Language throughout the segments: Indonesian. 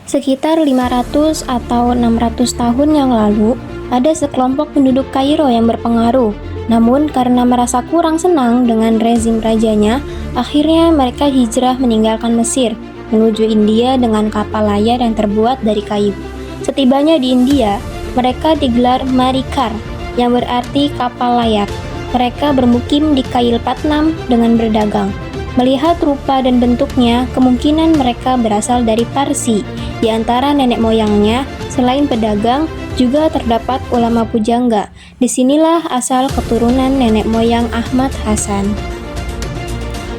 Sekitar 500 atau 600 tahun yang lalu, ada sekelompok penduduk Kairo yang berpengaruh. Namun karena merasa kurang senang dengan rezim rajanya, akhirnya mereka hijrah meninggalkan Mesir, menuju India dengan kapal layar yang terbuat dari kayu. Setibanya di India, mereka digelar Marikar, yang berarti kapal layar. Mereka bermukim di Kailpatnam dengan berdagang. Melihat rupa dan bentuknya, kemungkinan mereka berasal dari Parsi. Di antara nenek moyangnya, selain pedagang, juga terdapat ulama pujangga. Disinilah asal keturunan nenek moyang Ahmad Hasan.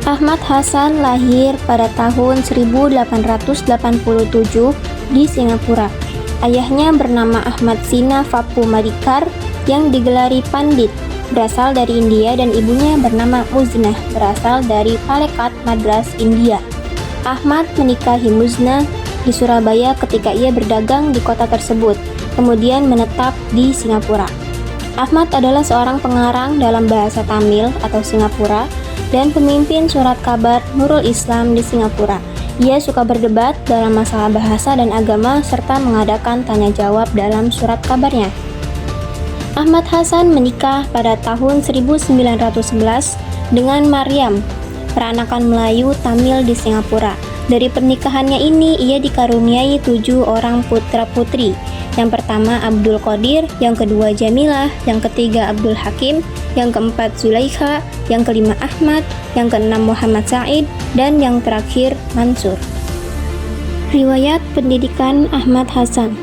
Ahmad Hasan lahir pada tahun 1887 di Singapura. Ayahnya bernama Ahmad Sina Vapu Marikar yang digelari Pandit, berasal dari India, dan ibunya bernama Muznah, berasal dari Palekat, Madras, India. Ahmad menikahi Muznah di Surabaya ketika ia berdagang di kota tersebut, kemudian menetap di Singapura. Ahmad adalah seorang pengarang dalam bahasa Tamil atau Singapura dan pemimpin surat kabar Nurul Islam di Singapura. Ia suka berdebat dalam masalah bahasa dan agama serta mengadakan tanya jawab dalam surat kabarnya. Ahmad Hasan menikah pada tahun 1911 dengan Maryam, peranakan Melayu Tamil di Singapura. Dari pernikahannya ini, ia dikaruniai 7 orang putra-putri. Yang pertama Abdul Qadir, yang kedua Jamilah, yang ketiga Abdul Hakim, yang keempat Zulaikha, yang kelima Ahmad, yang keenam Muhammad Said, dan yang terakhir Mansur. Riwayat pendidikan Ahmad Hasan.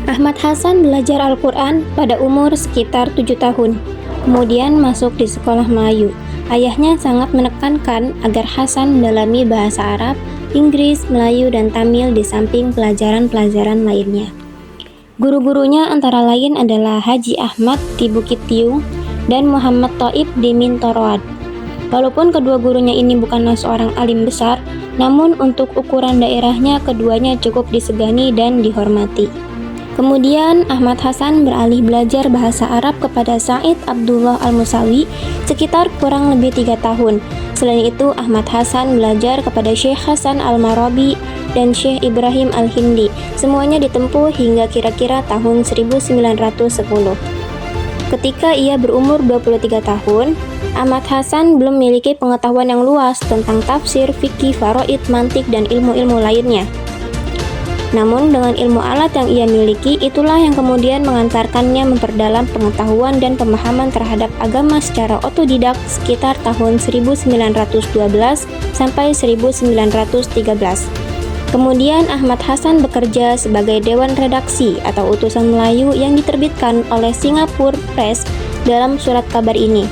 Ahmad Hasan belajar Al-Quran pada umur sekitar 7 tahun, kemudian masuk di sekolah Melayu. Ayahnya sangat menekankan agar Hasan mendalami bahasa Arab, Inggris, Melayu, dan Tamil di samping pelajaran-pelajaran lainnya. Guru-gurunya antara lain adalah Haji Ahmad di Bukit Tiung dan Muhammad Thaib di Mintoroad. Walaupun kedua gurunya ini bukanlah seorang alim besar, namun untuk ukuran daerahnya keduanya cukup disegani dan dihormati. Kemudian Ahmad Hasan beralih belajar bahasa Arab kepada Said Abdullah Al-Musawi sekitar kurang lebih 3 tahun. Selain itu, Ahmad Hasan belajar kepada Syekh Hasan Al-Marabi dan Syekh Ibrahim Al-Hindi. Semuanya ditempuh hingga kira-kira tahun 1910. Ketika ia berumur 23 tahun, Ahmad Hasan belum memiliki pengetahuan yang luas tentang tafsir, fikih, faraid, mantik, dan ilmu-ilmu lainnya. Namun dengan ilmu alat yang ia miliki, itulah yang kemudian mengantarkannya memperdalam pengetahuan dan pemahaman terhadap agama secara otodidak sekitar tahun 1912 sampai 1913. Kemudian Ahmad Hasan bekerja sebagai Dewan Redaksi atau utusan Melayu yang diterbitkan oleh Singapore Press dalam surat kabar ini.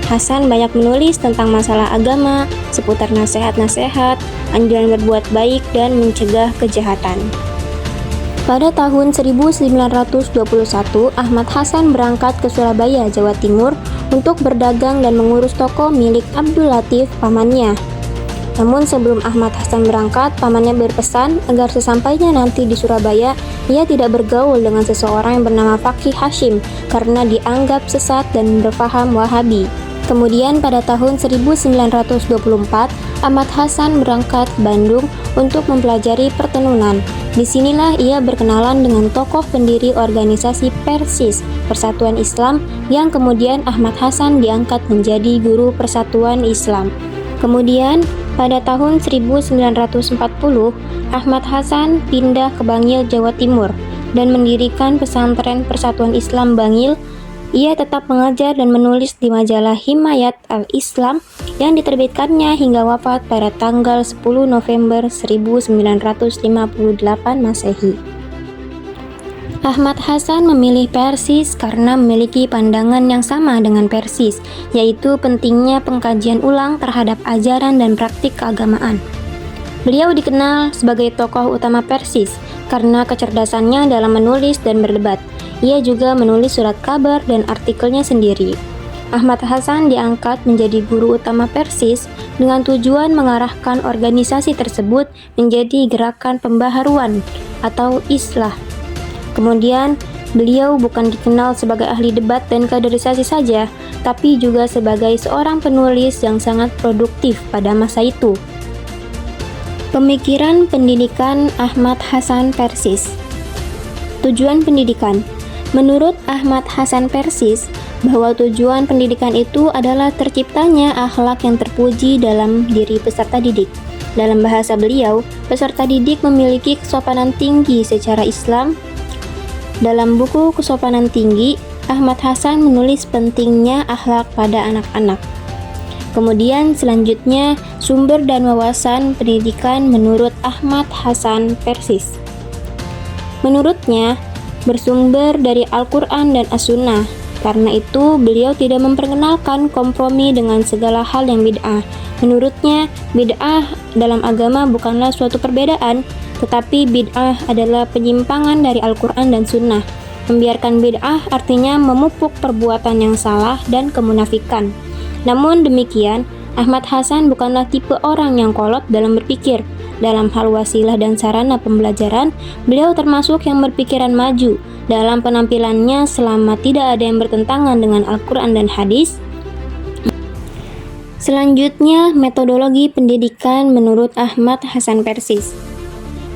Hasan banyak menulis tentang masalah agama, seputar nasihat-nasihat, anjuran berbuat baik, dan mencegah kejahatan. Pada tahun 1921, Ahmad Hasan berangkat ke Surabaya, Jawa Timur untuk berdagang dan mengurus toko milik Abdul Latif, pamannya. Namun sebelum Ahmad Hasan berangkat, pamannya berpesan agar sesampainya nanti di Surabaya, ia tidak bergaul dengan seseorang yang bernama Fakih Hashim karena dianggap sesat dan berpaham Wahabi. Kemudian pada tahun 1924, Ahmad Hasan berangkat ke Bandung untuk mempelajari pertenunan. Disinilah ia berkenalan dengan tokoh pendiri organisasi Persis, Persatuan Islam, yang kemudian Ahmad Hasan diangkat menjadi guru Persatuan Islam. Kemudian pada tahun 1940, Ahmad Hasan pindah ke Bangil, Jawa Timur, dan mendirikan pesantren Persatuan Islam Bangil. Ia tetap mengajar dan menulis di majalah Himayat Al-Islam yang diterbitkannya hingga wafat pada tanggal 10 November 1958 Masehi. Ahmad Hasan memilih Persis karena memiliki pandangan yang sama dengan Persis, yaitu pentingnya pengkajian ulang terhadap ajaran dan praktik keagamaan. Beliau dikenal sebagai tokoh utama Persis karena kecerdasannya dalam menulis dan berdebat. Ia juga menulis surat kabar dan artikelnya sendiri. Ahmad Hasan diangkat menjadi guru utama Persis dengan tujuan mengarahkan organisasi tersebut menjadi gerakan pembaharuan atau islah. Kemudian, beliau bukan dikenal sebagai ahli debat dan kaderisasi saja, tapi juga sebagai seorang penulis yang sangat produktif pada masa itu. Pemikiran pendidikan Ahmad Hasan Persis. Tujuan pendidikan. Menurut Ahmad Hasan Persis, bahwa tujuan pendidikan itu adalah terciptanya akhlak yang terpuji dalam diri peserta didik. Dalam bahasa beliau, peserta didik memiliki kesopanan tinggi secara Islam. Dalam buku Kesopanan Tinggi, Ahmad Hasan menulis pentingnya akhlak pada anak-anak. Kemudian selanjutnya, sumber dan wawasan pendidikan menurut Ahmad Hasan Persis. Menurutnya, bersumber dari Al-Quran dan As-Sunnah. Karena itu, beliau tidak memperkenalkan kompromi dengan segala hal yang bid'ah. Menurutnya, bid'ah dalam agama bukanlah suatu perbedaan, tetapi bid'ah adalah penyimpangan dari Al-Quran dan Sunnah. Membiarkan bid'ah artinya memupuk perbuatan yang salah dan kemunafikan. Namun demikian, Ahmad Hasan bukanlah tipe orang yang kolot dalam berpikir. Dalam hal wasilah dan sarana pembelajaran, beliau termasuk yang berpikiran maju. Dalam penampilannya, selama tidak ada yang bertentangan dengan Al-Quran dan hadis. Selanjutnya, metodologi pendidikan menurut Ahmad Hasan Persis.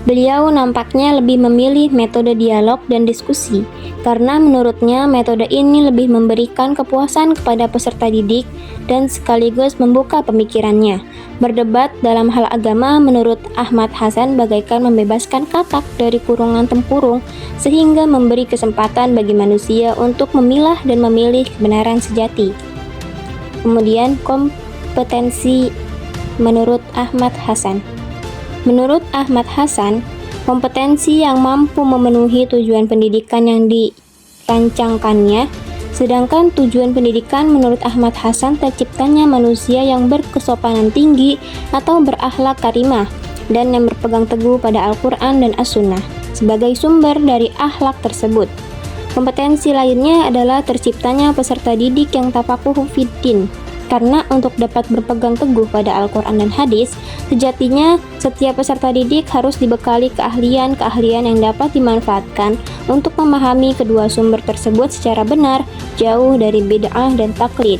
Beliau nampaknya lebih memilih metode dialog dan diskusi, karena menurutnya metode ini lebih memberikan kepuasan kepada peserta didik dan sekaligus membuka pemikirannya. Berdebat dalam hal agama menurut Ahmad Hasan bagaikan membebaskan katak dari kurungan tempurung, sehingga memberi kesempatan bagi manusia untuk memilah dan memilih kebenaran sejati. Kemudian kompetensi menurut Ahmad Hasan. Menurut Ahmad Hasan, kompetensi yang mampu memenuhi tujuan pendidikan yang dirancangkannya, sedangkan tujuan pendidikan menurut Ahmad Hasan terciptanya manusia yang berkesopanan tinggi atau berakhlak karimah dan yang berpegang teguh pada Al-Quran dan As-Sunnah sebagai sumber dari akhlak tersebut. Kompetensi lainnya adalah terciptanya peserta didik yang tafakuh fiddin. Karena untuk dapat berpegang teguh pada Al-Quran dan hadis, sejatinya setiap peserta didik harus dibekali keahlian-keahlian yang dapat dimanfaatkan untuk memahami kedua sumber tersebut secara benar, jauh dari bid'ah dan taklid.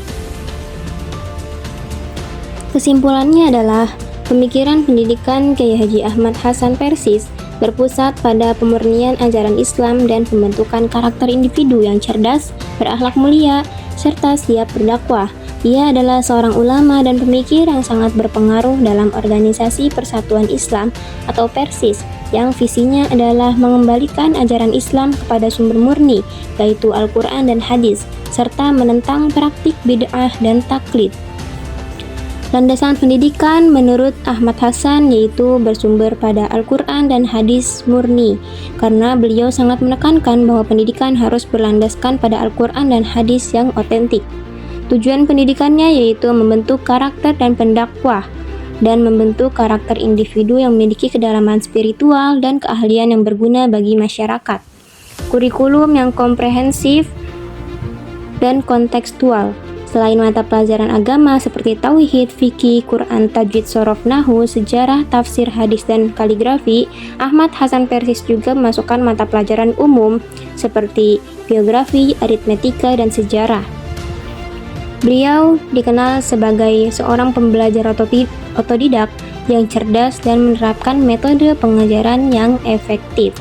Kesimpulannya adalah, pemikiran pendidikan Kiai Haji Ahmad Hasan Persis berpusat pada pemurnian ajaran Islam dan pembentukan karakter individu yang cerdas, berakhlak mulia, serta siap berdakwah. Ia adalah seorang ulama dan pemikir yang sangat berpengaruh dalam organisasi Persatuan Islam atau Persis, yang visinya adalah mengembalikan ajaran Islam kepada sumber murni, yaitu Al-Quran dan hadis, serta menentang praktik bid'ah dan taklid. Landasan pendidikan menurut Ahmad Hasan yaitu bersumber pada Al-Quran dan hadis murni, karena beliau sangat menekankan bahwa pendidikan harus berlandaskan pada Al-Quran dan hadis yang otentik. Tujuan pendidikannya yaitu membentuk karakter dan pendakwah, dan membentuk karakter individu yang memiliki kedalaman spiritual dan keahlian yang berguna bagi masyarakat. Kurikulum yang komprehensif dan kontekstual. Selain mata pelajaran agama seperti tauhid, fikih, Quran, tajwid, shorof, nahwu, sejarah, tafsir, hadis, dan kaligrafi, Ahmad Hasan Persis juga memasukkan mata pelajaran umum seperti geografi, aritmetika, dan sejarah. Beliau dikenal sebagai seorang pembelajar otodidak yang cerdas dan menerapkan metode pengajaran yang efektif.